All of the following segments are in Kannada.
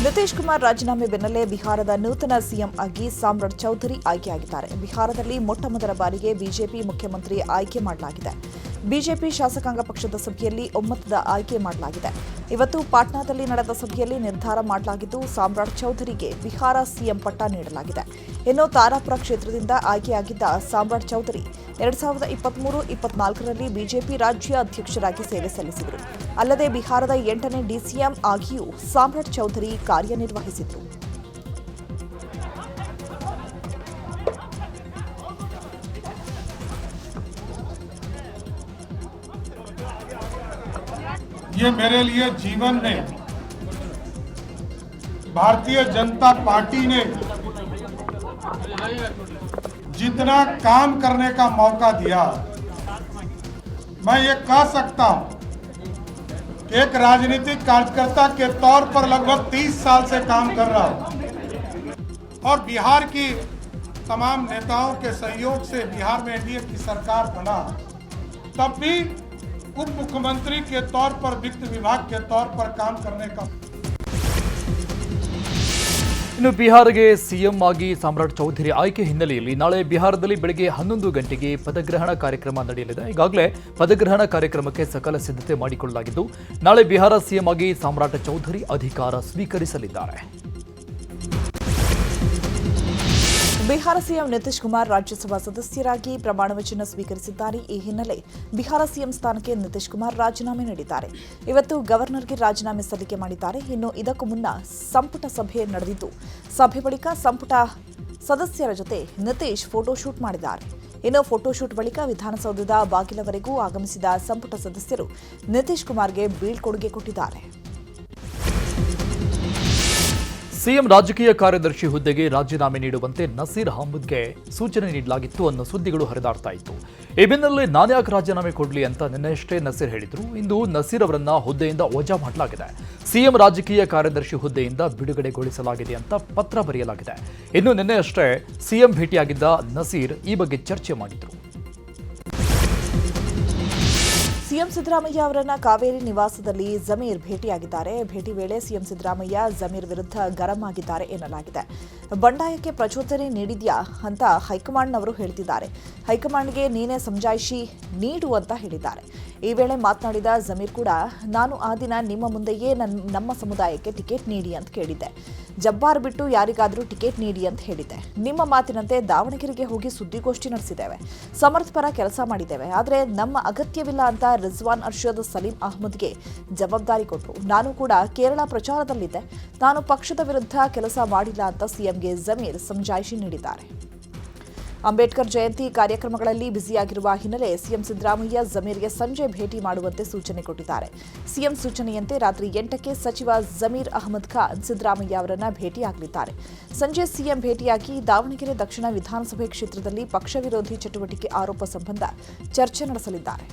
ನಿತೀಶ್ ಕುಮಾರ್ ರಾಜೀನಾಮೆ ಬೆನ್ನಲ್ಲೇ ಬಿಹಾರದ ನೂತನ ಸಿಎಂ ಆಗಿ ಸಾಮ್ರಾಟ್ ಚೌಧರಿ ಆಯ್ಕೆಯಾಗಿದ್ದಾರೆ. ಬಿಹಾರದಲ್ಲಿ ಮೊಟ್ಟಮೊದಲ ಬಾರಿಗೆ ಬಿಜೆಪಿ ಮುಖ್ಯಮಂತ್ರಿ ಆಯ್ಕೆ ಮಾಡಲಾಗಿದೆ. ಬಿಜೆಪಿ ಶಾಸಕಾಂಗ ಪಕ್ಷದ ಸಭೆಯಲ್ಲಿ ಒಮ್ಮತದ ಆಯ್ಕೆ ಮಾಡಲಾಗಿದೆ. ಇವತ್ತು ಪಾಟ್ನಾದಲ್ಲಿ ನಡೆದ ಸಭೆಯಲ್ಲಿ ನಿರ್ಧಾರ ಮಾಡಲಾಗಿದ್ದು ಸಾಮ್ರಾಟ್ ಚೌಧರಿಗೆ ಬಿಹಾರ ಸಿಎಂ ಪಟ್ಟ ನೀಡಲಾಗಿದೆ. ಇನ್ನು ತಾರಾಪುರ ಕ್ಷೇತ್ರದಿಂದ ಆಯ್ಕೆಯಾಗಿದ್ದ ಸಾಮ್ರಾಟ್ ಚೌಧರಿ 2023-24ರಲ್ಲಿ ಬಿಜೆಪಿ ರಾಜ್ಯ ಅಧ್ಯಕ್ಷರಾಗಿ ಸೇವೆ ಸಲ್ಲಿಸಿದರು. ಅಲ್ಲದೆ ಬಿಹಾರದ 8ನೇ ಡಿಸಿಎಂ ಆಗಿಯೂ ಸಾಮ್ರಾಟ್ ಚೌಧರಿ ಕಾರ್ಯನಿರ್ವಹಿಸಿದರು. ये मेरे लिए जीवन में भारतीय जनता पार्टी ने जितना काम करने का मौका दिया, मैं ये कह सकता हूं कि एक राजनीतिक कार्यकर्ता के तौर पर लगभग 30 साल से काम कर रहा हूं और बिहार की तमाम नेताओं के सहयोग से बिहार में एनडीए की सरकार बना, तब भी उप मुख्यमंत्री के तौर पर वित्त विभाग के तौर पर काम करने का। ಇನ್ನು ಬಿಹಾರ್ಗೆ ಸಿಎಂ ಆಗಿ ಸಾಮ್ರಾಟ್ ಚೌಧರಿ ಆಯ್ಕೆ ಹಿನ್ನೆಲೆಯಲ್ಲಿ ನಾಳೆ ಬಿಹಾರದಲ್ಲಿ ಬೆಳಗ್ಗೆ 11 ಗಂಟೆಗೆ ಪದಗ್ರಹಣ ಕಾರ್ಯಕ್ರಮ ನಡೆಯಲಿದೆ. ಈಗಾಗಲೇ ಪದಗ್ರಹಣ ಕಾರ್ಯಕ್ರಮಕ್ಕೆ ಸಕಲ ಸಿದ್ಧತೆ ಮಾಡಿಕೊಳ್ಳಲಾಗಿದ್ದು ನಾಳೆ ಬಿಹಾರ ಸಿಎಂ ಆಗಿ ಸಾಮ್ರಾಟ್ ಚೌಧರಿ ಅಧಿಕಾರ ಸ್ವೀಕರಿಸಲಿದ್ದಾರೆ. ಬಿಹಾರ ಸಿಎಂ ನಿತೀಶ್ ಕುಮಾರ್ ರಾಜ್ಯಸಭಾ ಸದಸ್ಯರಾಗಿ ಪ್ರಮಾಣ ವಚನ ಸ್ವೀಕರಿಸಿದ್ದಾರೆ. ಈ ಹಿನ್ನೆಲೆ ಬಿಹಾರ ಸಿಎಂ ಸ್ಥಾನಕ್ಕೆ ನಿತೀಶ್ ಕುಮಾರ್ ರಾಜೀನಾಮೆ ನೀಡಿದ್ದಾರೆ. ಇವತ್ತು ಗವರ್ನರ್ಗೆ ರಾಜೀನಾಮೆ ಸಲ್ಲಿಕೆ ಮಾಡಿದ್ದಾರೆ. ಇನ್ನು ಇದಕ್ಕೂ ಮುನ್ನ ಸಂಪುಟ ಸಭೆ ನಡೆದಿದ್ದು, ಸಭೆ ಬಳಿಕ ಸಂಪುಟ ಸದಸ್ಯರ ಜೊತೆ ನಿತೀಶ್ ಫೋಟೋಶೂಟ್ ಮಾಡಿದ್ದಾರೆ. ಇನ್ನು ಫೋಟೋಶೂಟ್ ಬಳಿಕ ವಿಧಾನಸೌಧದ ಬಾಗಿಲವರೆಗೂ ಆಗಮಿಸಿದ ಸಂಪುಟ ಸದಸ್ಯರು ನಿತೀಶ್ ಕುಮಾರ್ಗೆ ಬೀಳ್ಕೊಡುಗೆ ಕೊಟ್ಟಿದ್ದಾರೆ. ಸಿಎಂ ರಾಜಕೀಯ ಕಾರ್ಯದರ್ಶಿ ಹುದ್ದೆಗೆ ರಾಜೀನಾಮೆ ನೀಡುವಂತೆ ನಸೀರ್ ಅಹಮದ್ಗೆ ಸೂಚನೆ ನೀಡಲಾಗಿತ್ತು ಅನ್ನೋ ಸುದ್ದಿಗಳು ಹರಿದಾಡ್ತಾ ಇತ್ತು. ಈ ಬೆನ್ನಲ್ಲೇ ನಾನ್ಯಾಕೆ ರಾಜೀನಾಮೆ ಕೊಡಲಿ ಅಂತ ನಿನ್ನೆಯಷ್ಟೇ ನಸೀರ್ ಹೇಳಿದ್ರು. ಇಂದು ನಸೀರ್ ಅವರನ್ನ ಹುದ್ದೆಯಿಂದ ವಜಾ ಮಾಡಲಾಗಿದೆ. ಸಿಎಂ ರಾಜಕೀಯ ಕಾರ್ಯದರ್ಶಿ ಹುದ್ದೆಯಿಂದ ಬಿಡುಗಡೆಗೊಳಿಸಲಾಗಿದೆ ಅಂತ ಪತ್ರ ಬರೆಯಲಾಗಿದೆ. ಇನ್ನು ನಿನ್ನೆಯಷ್ಟೇ ಸಿಎಂ ಭೇಟಿಯಾಗಿದ್ದ ನಸೀರ್ ಈ ಬಗ್ಗೆ ಚರ್ಚೆ ಮಾಡಿದ್ರು. ಸಿಎಂ ಸಿದ್ದರಾಮಯ್ಯ ಅವರನ್ನ ಕಾವೇರಿ ನಿವಾಸದಲ್ಲಿ ಜಮೀರ್ ಭೇಟಿಯಾಗಿದ್ದಾರೆ. ಭೇಟಿ ವೇಳೆ ಸಿಎಂ ಸಿದ್ದರಾಮಯ್ಯ ಜಮೀರ್ ವಿರುದ್ಧ ಗರಂ ಆಗಿದ್ದಾರೆ ಎನ್ನಲಾಗಿದೆ. ಬಂಡಾಯಕ್ಕೆ ಪ್ರಚೋದನೆ ನೀಡಿದ್ಯಾ ಅಂತ ಹೈಕಮಾಂಡ್ನವರು ಹೇಳ್ತಿದ್ದಾರೆ. ಹೈಕಮಾಂಡ್ಗೆ ನೀನೇ ಸಮಜಾಯಿಷಿ ನೀಡು ಅಂತ ಹೇಳಿದ್ದಾರೆ. ಈ ವೇಳೆ ಮಾತನಾಡಿದ ಜಮೀರ್ ಕೂಡ, ನಾನು ಆ ದಿನ ನಿಮ್ಮ ಮುಂದೆಯೇ ನಮ್ಮ ಸಮುದಾಯಕ್ಕೆ ಟಿಕೆಟ್ ನೀಡಿ ಅಂತ ಕೇಳಿದ್ದೆ. ಜಬ್ಬಾರ್ ಬಿಟ್ಟು ಯಾರಿಗಾದರೂ ಟಿಕೆಟ್ ನೀಡಿ ಅಂತ ಹೇಳಿದ್ದೆ. ನಿಮ್ಮ ಮಾತಿನಂತೆ ದಾವಣಗೆರೆಗೆ ಹೋಗಿ ಸುದ್ದಿಗೋಷ್ಠಿ ನಡೆಸಿದ್ದೇವೆ. ಸಮರ್ಥಪರ ಕೆಲಸ ಮಾಡಿದ್ದೇವೆ. ಆದರೆ ನಮ್ಮ ಅಗತ್ಯವಿಲ್ಲ ಅಂತ ರಿಜ್ವಾನ್ ಅರ್ಷದ್ ಸಲೀಂ ಅಹ್ಮದ್ಗೆ ಜವಾಬ್ದಾರಿ ಕೊಟ್ಟರು. ನಾನು ಕೂಡ ಕೇರಳ ಪ್ರಚಾರದಲ್ಲಿದ್ದೆ. ನಾನು ಪಕ್ಷದ ವಿರುದ್ಧ ಕೆಲಸ ಮಾಡಿಲ್ಲ ಅಂತ ಸಿಎಂಗೆ ಜಮೀರ್ ಸಮಜಾಯಿಷಿ ನೀಡಿದ್ದಾರೆ. ಅಂಬೇಡ್ಕರ್ ಜಯಂತಿ ಕಾರ್ಯಕ್ರಮಗಳಲ್ಲಿ ಬ್ಯುಸಿಯಾಗಿರುವ ಹಿನ್ನೆಲೆ ಸಿಎಂ ಸಿದ್ದರಾಮಯ್ಯ ಜಮೀರ್ಗೆ ಸಂಜೆ ಭೇಟಿ ಮಾಡುವಂತೆ ಸೂಚನೆ ಕೊಟ್ಟಿದ್ದಾರೆ. ಸಿಎಂ ಸೂಚನೆಯಂತೆ ರಾತ್ರಿ 8ಕ್ಕೆ ಸಚಿವ ಜಮೀರ್ ಅಹಮದ್ ಖಾನ್ ಸಿದ್ದರಾಮಯ್ಯ ಅವರನ್ನ ಭೇಟಿಯಾಗಲಿದ್ದಾರೆ. ಸಂಜೆ ಸಿಎಂ ಭೇಟಿಯಾಗಿ ದಾವಣಗೆರೆ ದಕ್ಷಿಣ ವಿಧಾನಸಭೆ ಕ್ಷೇತ್ರದಲ್ಲಿ ಪಕ್ಷ ವಿರೋಧಿ ಚಟುವಟಿಕೆ ಆರೋಪ ಸಂಬಂಧ ಚರ್ಚೆ ನಡೆಸಲಿದ್ದಾರೆ.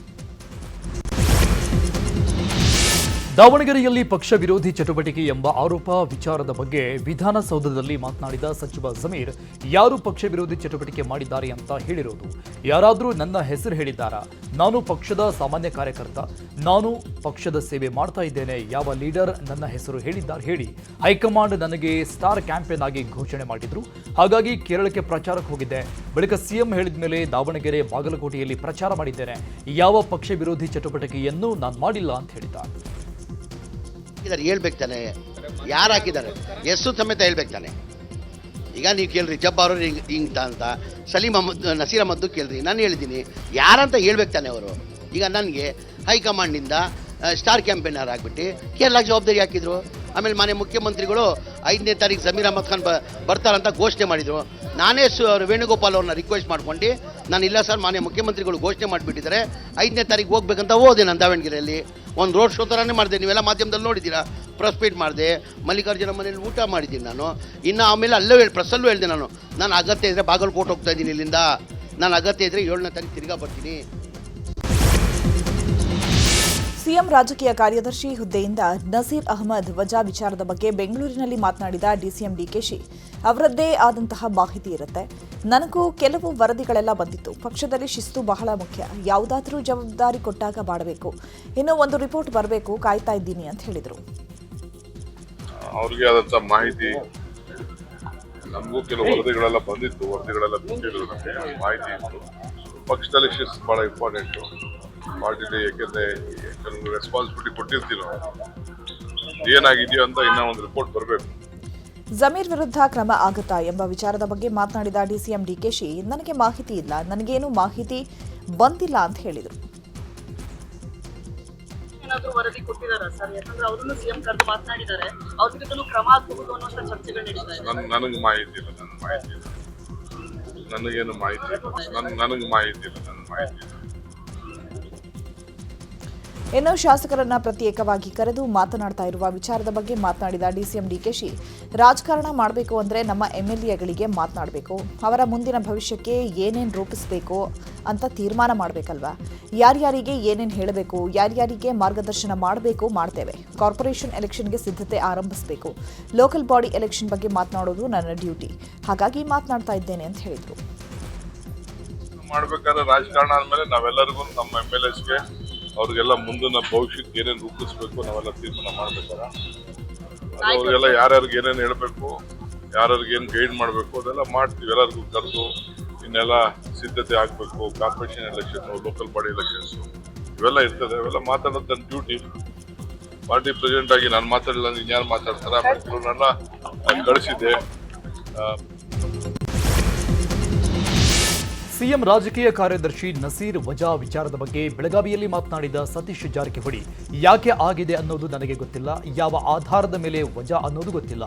ದಾವಣಗೆರೆಯಲ್ಲಿ ಪಕ್ಷ ವಿರೋಧಿ ಚಟುವಟಿಕೆ ಎಂಬ ಆರೋಪ ವಿಚಾರದ ಬಗ್ಗೆ ವಿಧಾನಸೌಧದಲ್ಲಿ ಮಾತನಾಡಿದ ಸಚಿವ ಜಮೀರ್, ಯಾರು ಪಕ್ಷ ವಿರೋಧಿ ಚಟುವಟಿಕೆ ಮಾಡಿದ್ದಾರೆ ಅಂತ ಹೇಳಿರೋದು? ಯಾರಾದರೂ ನನ್ನ ಹೆಸರು ಹೇಳಿದ್ದಾರಾ? ನಾನು ಪಕ್ಷದ ಸಾಮಾನ್ಯ ಕಾರ್ಯಕರ್ತ. ನಾನು ಪಕ್ಷದ ಸೇವೆ ಮಾಡ್ತಾ ಇದ್ದೇನೆ. ಯಾವ ಲೀಡರ್ ನನ್ನ ಹೆಸರು ಹೇಳಿದ್ದಾರೆ ಹೇಳಿ? ಹೈಕಮಾಂಡ್ ನನಗೆ ಸ್ಟಾರ್ ಕ್ಯಾಂಪೇನ್ ಆಗಿ ಘೋಷಣೆ ಮಾಡಿದ್ರು. ಹಾಗಾಗಿ ಕೇರಳಕ್ಕೆ ಪ್ರಚಾರಕ್ಕೆ ಹೋಗಿದ್ದೆ. ಬಳಿಕ ಸಿಎಂ ಹೇಳಿದ ಮೇಲೆ ದಾವಣಗೆರೆ, ಬಾಗಲಕೋಟೆಯಲ್ಲಿ ಪ್ರಚಾರ ಮಾಡಿದ್ದೇನೆ. ಯಾವ ಪಕ್ಷ ವಿರೋಧಿ ಚಟುವಟಿಕೆಯನ್ನು ನಾನು ಮಾಡಿಲ್ಲ ಅಂತ ಹೇಳಿದ್ದಾರೆ. ಹೇಳ್ಬೇಕು ತಾನೆ, ಯಾರು ಹಾಕಿದ್ದಾರೆ ಹೆಸರು ಸಮೇತ ಹೇಳ್ಬೇಕು ತಾನೆ. ಈಗ ನೀವು ಕೇಳ್ರಿ ಜಬ್ಬಾರು ಹಿಂಗ್ ಅಂತ, ಸಲೀಂ ಅಹಮದ್, ನಸೀರ್ ಅಹಮದ್ ಕೇಳ್ರಿ, ನಾನು ಹೇಳಿದ್ದೀನಿ ಯಾರಂತ ಹೇಳ್ಬೇಕು ತಾನೆ ಅವರು. ಈಗ ನನಗೆ ಹೈಕಮಾಂಡ್ನಿಂದ ಸ್ಟಾರ್ ಕ್ಯಾಂಪೇನರ್ ಆಗಿಬಿಟ್ಟು ಕೇರಳಕ್ಕೆ ಜವಾಬ್ದಾರಿ ಹಾಕಿದ್ರು. ಆಮೇಲೆ ಮಾನ್ಯ ಮುಖ್ಯಮಂತ್ರಿಗಳು 5ನೇ ತಾರೀಕು ಜಮೀರ್ ಅಹಮದ್ ಖಾನ್ ಬರ್ತಾರಂತ ಘೋಷಣೆ ಮಾಡಿದರು. ನಾನೇ ವೇಣುಗೋಪಾಲ್ ಅವ್ರನ್ನ ರಿಕ್ವೆಸ್ಟ್ ಮಾಡ್ಕೊಂಡು, ನಾನು ಇಲ್ಲ ಸರ್ ಮಾನ್ಯ ಮುಖ್ಯಮಂತ್ರಿಗಳು ಘೋಷಣೆ ಮಾಡಿಬಿಟ್ಟಿದ್ದಾರೆ 5ನೇ ತಾರೀಕು ಹೋಗ್ಬೇಕಂತ ಹೋದೆ. ನಾನು ದಾವಣಗೆರೆಯಲ್ಲಿ ಒಂದು ರೋಡ್ ಶೋ ಥರನೇ ಮಾಡಿದೆ. ನೀವೆಲ್ಲ ಮಾಧ್ಯಮದಲ್ಲಿ ನೋಡಿದ್ದೀರಾ. ಪ್ರೆಸ್ ಮೀಟ್ ಮಾಡಿದೆ, ಮಲ್ಲಿಕಾರ್ಜುನ ಮನೇಲಿ ಊಟ ಮಾಡಿದ್ದೀನಿ ನಾನು. ಇನ್ನು ಆಮೇಲೆ ಅಲ್ಲೂ ಪ್ರೆಸ್ಸಲ್ಲೂ ಹೇಳಿದೆ, ನಾನು ಅಗತ್ಯ ಇದ್ದರೆ ಬಾಗಲಕೋಟೆ ಹೋಗ್ತಾ ಇದ್ದೀನಿ ಇಲ್ಲಿಂದ. ನಾನು ಅಗತ್ಯ ಇದ್ದರೆ 7ನೇ ತಾರೀಕು ತಿರ್ಗಾ ಬರ್ತೀನಿ. ಸಿಎಂ ರಾಜಕೀಯ ಕಾರ್ಯದರ್ಶಿ ಹುದ್ದೆಯಿಂದ ನಸೀರ್ ಅಹಮದ್ ವಜಾ ವಿಚಾರದ ಬಗ್ಗೆ ಬೆಂಗಳೂರಿನಲ್ಲಿ ಮಾತನಾಡಿದ ಡಿಸಿಎಂ ಡಿಕೆಶಿ, ಅವರದ್ದೇ ಆದಂತಹ ಮಾಹಿತಿ ಇರುತ್ತೆ. ನನಗೂ ಕೆಲವು ವರದಿಗಳೆಲ್ಲ ಬಂದಿತ್ತು. ಪಕ್ಷದಲ್ಲಿ ಶಿಸ್ತು ಬಹಳ ಮುಖ್ಯ. ಯಾವುದಾದರೂ ಜವಾಬ್ದಾರಿ ಕೊಟ್ಟಾಗ ಮಾಡಬೇಕು. ಇನ್ನೂ ಒಂದು ರಿಪೋರ್ಟ್ ಬರಬೇಕು, ಕಾಯ್ತಾ ಇದ್ದೀನಿ ಅಂತ ಹೇಳಿದರು. ಅವ್ರಿಗೆ ಆದಂತ ಮಾಹಿತಿ, ನಮಗೂ ಕೆಲವು ವರದಿಗಳೆಲ್ಲ ಬಂದಿತ್ತು, ವರದಿಗಳೆಲ್ಲ ಕೊಟ್ಟಿದ್ರು, ನಮಗೆ ಮಾಹಿತಿ ಇತ್ತು. ಪಕ್ಷದಲ್ಲಿ ಶಿಸ್ತು ಬಹಳ ಇಂಪಾರ್ಟೆಂಟು ಪಾರ್ಟಿಲಿ, ಯಾಕೆಂದ್ರೆ ಕೆಲವು ರೆಸ್ಪಾನ್ಸಿಬಿಲಿಟಿ ಕೊಟ್ಟಿರ್ತೀವಿ ನಾವು. ಏನಾಗಿದೆಯೋ ಅಂತ ಇನ್ನೂ ಒಂದು ರಿಪೋರ್ಟ್ ಬರಬೇಕು. ಜಮೀರ್ ವಿರುದ್ಧ ಕ್ರಮ ಆಗುತ್ತಾ ಎಂಬ ವಿಚಾರದ ಬಗ್ಗೆ ಮಾತನಾಡಿದ ಡಿಸಿಎಂ ಡಿಕೆಶಿ, ನನಗೆ ಮಾಹಿತಿ ಇಲ್ಲ, ನನಗೇನು ಮಾಹಿತಿ ಬಂದಿಲ್ಲ ಅಂತ ಹೇಳಿದರು. ಏನಾದರೂ ವರದಿ ಕೊಟ್ಟಿದ್ದಾರಾ ಸರ್? ಯಾಕಂದ್ರೆ ಅವರನ್ನು ಸಿಎಂ ಕರೆದು ಮಾತನಾಡಿದ್ದಾರೆ, ಅವ್ರ ವಿರುದ್ಧನೂ ಕ್ರಮ ಆಗಬಹುದು ಅನ್ನೋ ಚರ್ಚೆಗಳು ನಡೀತಾ ಇದೆ. ನನಗೆ ಮಾಹಿತಿ ಇಲ್ಲ, ನನಗೇನು ಮಾಹಿತಿ ಇಲ್ಲ, ನನಗೆ ಮಾಹಿತಿ ಇಲ್ಲ. ಇನ್ನು ಶಾಸಕರನ್ನ ಪ್ರತ್ಯೇಕವಾಗಿ ಕರೆದು ಮಾತನಾಡ್ತಾ ಇರುವ ವಿಚಾರದ ಬಗ್ಗೆ ಮಾತನಾಡಿದ ಡಿಸಿಎಂ ಡಿಕೆಶಿ, ರಾಜಕಾರಣ ಮಾಡಬೇಕು ಅಂದ್ರೆ ನಮ್ಮ ಎಂಎಲ್ಎಗಳಿಗೆ ಮಾತನಾಡಬೇಕು, ಅವರ ಮುಂದಿನ ಭವಿಷ್ಯಕ್ಕೆ ಏನೇನು ರೂಪಿಸಬೇಕು ಅಂತ ತೀರ್ಮಾನ ಮಾಡಬೇಕಲ್ವಾ, ಯಾರ್ಯಾರಿಗೆ ಏನೇನು ಹೇಳಬೇಕು, ಯಾರ್ಯಾರಿಗೆ ಮಾರ್ಗದರ್ಶನ ಮಾಡಬೇಕು ಮಾಡ್ತೇವೆ. ಕಾರ್ಪೊರೇಷನ್ ಎಲೆಕ್ಷನ್ಗೆ ಸಿದ್ಧತೆ ಆರಂಭಿಸಬೇಕು, ಲೋಕಲ್ ಬಾಡಿ ಎಲೆಕ್ಷನ್ ಬಗ್ಗೆ ಮಾತನಾಡೋದು ನನ್ನ ಡ್ಯೂಟಿ, ಹಾಗಾಗಿ ಮಾತನಾಡ್ತಾ ಇದ್ದೇನೆ ಅಂತ ಹೇಳಿದರು. ಮಾಡಬೇಕಾದ್ರೆ ರಾಜಕಾರಣ ಆದ್ಮೇಲೆ ನಾವೆಲ್ಲರಿಗೂ ನಮ್ಮ MLAsಗೆ ಅವ್ರಿಗೆಲ್ಲ ಮುಂದಿನ ಭವಿಷ್ಯಕ್ಕೆ ಏನೇನು ರೂಪಿಸ್ಬೇಕು ನಾವೆಲ್ಲ ತೀರ್ಮಾನ ಮಾಡ್ಬೇಕಾರ. ಅವ್ರಿಗೆಲ್ಲ ಯಾರ್ಯಾರಿಗೆ ಏನೇನು ಹೇಳ್ಬೇಕು, ಯಾರ್ಯಾರಿಗೆ ಏನು ಗೈಡ್ ಮಾಡಬೇಕು ಅದೆಲ್ಲ ಮಾಡ್ತೀವಿ. ಎಲ್ಲರಿಗೂ ಕರೆದು ಇನ್ನೆಲ್ಲ ಸಿದ್ಧತೆ ಆಗಬೇಕು. Corporation election, local body elections ಇವೆಲ್ಲ ಇರ್ತದೆ. ಅವೆಲ್ಲ ಮಾತಾಡೋದು ನನ್ನ ಡ್ಯೂಟಿ. ಪಾರ್ಟಿ ಪ್ರೆಸಿಡೆಂಟ್ ಆಗಿ ನಾನು ಮಾತಾಡಿಲ್ಲ, ಇನ್ಯಾರು ಮಾತಾಡ್ತಾರೆ? ಆಮೇಲೆ ಕಳಿಸಿದ್ದೆ. ಸಿಎಂ ರಾಜಕೀಯ ಕಾರ್ಯದರ್ಶಿ ನಸೀರ್ ವಜಾ ವಿಚಾರದ ಬಗ್ಗೆ ಬೆಳಗಾವಿಯಲ್ಲಿ ಮಾತನಾಡಿದ ಸತೀಶ್ ಜಾರಕಿಹೊಳಿ, ಯಾಕೆ ಆಗಿದೆ ಅನ್ನೋದು ನನಗೆ ಗೊತ್ತಿಲ್ಲ, ಯಾವ ಆಧಾರದ ಮೇಲೆ ವಜಾ ಅನ್ನೋದು ಗೊತ್ತಿಲ್ಲ.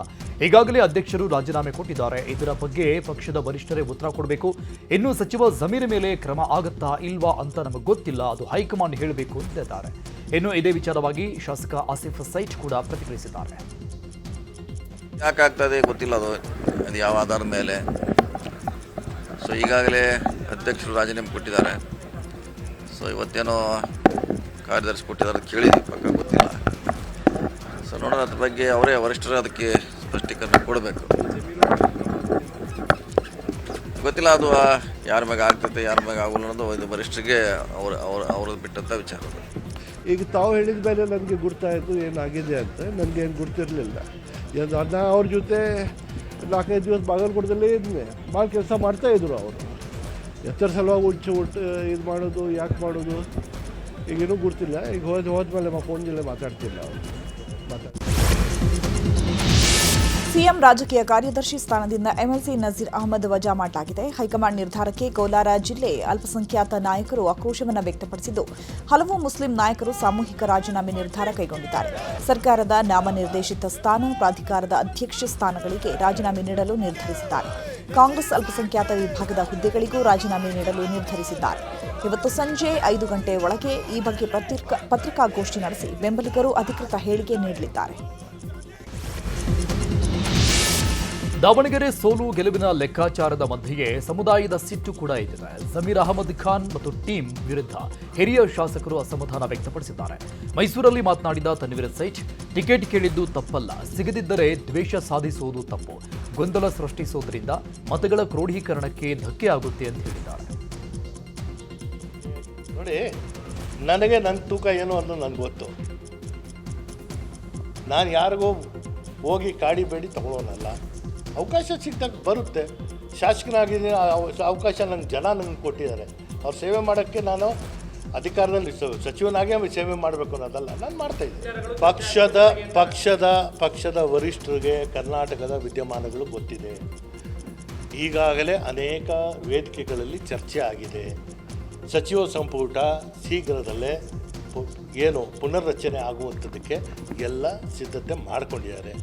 ಈಗಾಗಲೇ ಅಧ್ಯಕ್ಷರು ರಾಜೀನಾಮೆ ಕೊಟ್ಟಿದ್ದಾರೆ, ಇದರ ಬಗ್ಗೆ ಪಕ್ಷದ ವರಿಷ್ಠರೇ ಉತ್ತರ ಕೊಡಬೇಕು. ಇನ್ನು ಸಚಿವ ಜಮೀರ್ ಮೇಲೆ ಕ್ರಮ ಆಗುತ್ತಾ ಇಲ್ವಾ ಅಂತ ನಮಗೆ ಗೊತ್ತಿಲ್ಲ, ಅದು ಹೈಕಮಾಂಡ್ ಹೇಳಬೇಕು ಅಂತಿದ್ದಾರೆ. ಇನ್ನು ಇದೇ ವಿಚಾರವಾಗಿ ಶಾಸಕ ಆಸಿಫ್ ಸೈಟ್ ಕೂಡ ಪ್ರತಿಕ್ರಿಯಿಸಿದ್ದಾರೆ. ಯಾಕಾಗ್ತದೆ ಗೊತ್ತಿಲ್ಲ, ಅದು ಯಾವ ಆಧಾರದ ಮೇಲೆ. ಸೊ ಈಗಾಗಲೇ ಅಧ್ಯಕ್ಷರು ರಾಜೀನಾಮೆ ಕೊಟ್ಟಿದ್ದಾರೆ. ಸೊ ಇವತ್ತೇನೋ ಕಾರ್ಯದರ್ಶಿ ಕೊಟ್ಟಿದ್ದಾರೆ ಕೇಳಿದ್ವಿ, ಪಕ್ಕ ಗೊತ್ತಿಲ್ಲ. ಸೊ ನೋಡೋಣ, ಅದ್ರ ಬಗ್ಗೆ ಅವರೇ ವರಿಷ್ಠರು ಅದಕ್ಕೆ ಸ್ಪಷ್ಟೀಕರಣ ಕೊಡಬೇಕು. ಗೊತ್ತಿಲ್ಲ, ಅದು ಯಾರ ಮ್ಯಾಗ ಆಗ್ತೈತೆ ಯಾರ ಮ್ಯಾಗ ಆಗೋಲ್ಲ ಅನ್ನೋದು ಇದು ವರಿಷ್ಠರಿಗೆ ಅವ್ರದ್ದು ಬಿಟ್ಟಂಥ ವಿಚಾರ. ಈಗ ತಾವು ಹೇಳಿದ ಮೇಲೆ ನನಗೆ ಗುರ್ತಾಯಿತು ಏನಾಗಿದೆ ಅಂತ. ನನಗೇನು ಗುರ್ತಿರಲಿಲ್ಲ. ನಾ ಅವ್ರ ಜೊತೆ 4-5 ದಿವಸ ಬಾಗಲಕೋಟದಲ್ಲೇ ಇದ್ದೆ, ಭಾಳ ಕೆಲಸ ಮಾಡ್ತಾಯಿದ್ರು ಅವರು. ಎತ್ತರ ಸಲುವಾಗಿ ಇದು ಮಾಡೋದು, ಯಾಕೆ ಮಾಡೋದು ಈಗೇನೂ ಗೊತ್ತಿಲ್ಲ. ಈಗ ಹೋದ್ಮೇಲೆ ಫೋನ್ದಲ್ಲೇ ಮಾತಾಡ್ತಿಲ್ಲ ಅವರು. ಸಿಎಂ ರಾಜಕೀಯ ಕಾರ್ಯದರ್ಶಿ ಸ್ಥಾನದಿಂದ ಎಂಎಲ್ಸಿ ನಜೀರ್ ಅಹಮದ್ ವಜಾ ಮಾಡಲಾಗಿದೆ. ಹೈಕಮಾಂಡ್ ನಿರ್ಧಾರಕ್ಕೆ ಕೋಲಾರ ಜಿಲ್ಲೆ ಅಲ್ಪಸಂಖ್ಯಾತ ನಾಯಕರು ಆಕ್ರೋಶವನ್ನು ವ್ಯಕ್ತಪಡಿಸಿದ್ದು, ಹಲವು ಮುಸ್ಲಿಂ ನಾಯಕರು ಸಾಮೂಹಿಕ ರಾಜೀನಾಮೆ ನಿರ್ಧಾರ ಕೈಗೊಂಡಿದ್ದಾರೆ. ಸರ್ಕಾರದ ನಾಮನಿರ್ದೇಶಿತ ಸ್ಥಾನ, ಪ್ರಾಧಿಕಾರದ ಅಧ್ಯಕ್ಷ ಸ್ಥಾನಗಳಿಗೆ ರಾಜೀನಾಮೆ ನೀಡಲು ನಿರ್ಧರಿಸಿದ್ದಾರೆ. ಕಾಂಗ್ರೆಸ್ ಅಲ್ಪಸಂಖ್ಯಾತ ವಿಭಾಗದ ಹುದ್ದೆಗಳಿಗೂ ರಾಜೀನಾಮೆ ನೀಡಲು ನಿರ್ಧರಿಸಿದ್ದಾರೆ. ಇವತ್ತು ಸಂಜೆ 5 ಗಂಟೆ ಒಳಗೆ ಈ ಬಗ್ಗೆ ಪತ್ರಿಕಾಗೋಷ್ಠಿ ನಡೆಸಿ ಬೆಂಬಲಿಗರು ಅಧಿಕೃತ ಹೇಳಿಕೆ ನೀಡಲಿದ್ದಾರೆ. ದಾವಣಗೆರೆ ಸೋಲು ಗೆಲುವಿನ ಲೆಕ್ಕಾಚಾರದ ಮಧ್ಯೆಯೇ ಸಮುದಾಯದ ಸಿಟ್ಟು ಕೂಡ ಇದೆ. ಜಮೀರ್ ಅಹಮದ್ ಖಾನ್ ಮತ್ತು ಟೀಮ್ ವಿರುದ್ಧ ಹಿರಿಯ ಶಾಸಕರು ಅಸಮಾಧಾನ ವ್ಯಕ್ತಪಡಿಸಿದ್ದಾರೆ. ಮೈಸೂರಲ್ಲಿ ಮಾತನಾಡಿದ ತನ್ವೀರ್ ಸೇಠ್, ಟಿಕೆಟ್ ಕೇಳಿದ್ದು ತಪ್ಪಲ್ಲ, ಸಿಗದಿದ್ದರೆ ದ್ವೇಷ ಸಾಧಿಸುವುದು ತಪ್ಪು, ಗೊಂದಲ ಸೃಷ್ಟಿಸುವುದರಿಂದ ಮತಗಳ ಕ್ರೋಢೀಕರಣಕ್ಕೆ ಧಕ್ಕೆ ಆಗುತ್ತೆ ಅಂತ ಹೇಳಿದ್ದಾರೆ. ನೋಡಿ, ನನ್ನ ತೂಕ ಏನು ಅಂತ ನನಗೆ ಗೊತ್ತು. ನಾನು ಯಾರಿಗೂ ಹೋಗಿ ಕಾಡಿ ಬೇಡಿ ತಗೊಳ್ಳೋನಲ್ಲ. ಅವಕಾಶ ಸಿಕ್ಕಿದಾಗ ಬರುತ್ತೆ. ಶಾಸಕನಾಗಿದ್ದೀನಿ, ಅವಕಾಶ ನನಗೆ ಕೊಟ್ಟಿದ್ದಾರೆ. ಅವ್ರು ಸೇವೆ ಮಾಡೋಕ್ಕೆ ನಾನು ಅಧಿಕಾರದಲ್ಲಿ ಸಚಿವನಾಗೇ ಸೇವೆ ಮಾಡಬೇಕು ಅನ್ನೋದಲ್ಲ, ನಾನು ಮಾಡ್ತಾಯಿದ್ದೀನಿ. ಪಕ್ಷದ ವರಿಷ್ಠರಿಗೆ ಕರ್ನಾಟಕದ ವಿದ್ಯಮಾನಗಳು ಗೊತ್ತಿದೆ. ಈಗಾಗಲೇ ಅನೇಕ ವೇದಿಕೆಗಳಲ್ಲಿ ಚರ್ಚೆ ಆಗಿದೆ. ಸಚಿವ ಸಂಪುಟ ಶೀಘ್ರದಲ್ಲೇ ಪುನರ್ರಚನೆ ಆಗುವಂಥದ್ದಕ್ಕೆ ಎಲ್ಲ ಸಿದ್ಧತೆ ಮಾಡಿಕೊಂಡಿದ್ದಾರೆ.